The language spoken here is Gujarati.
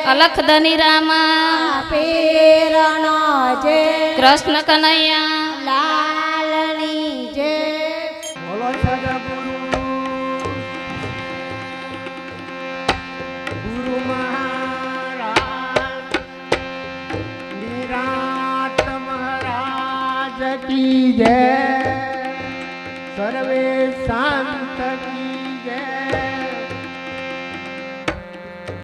અલખ ધની રામા પેરણો જય કૃષ્ણ કનૈયા લાલની જય બોલો સદગુરુ ગુરુ મહારાજ નિરાત મહારાજ કી જય સર્વે શાંતિ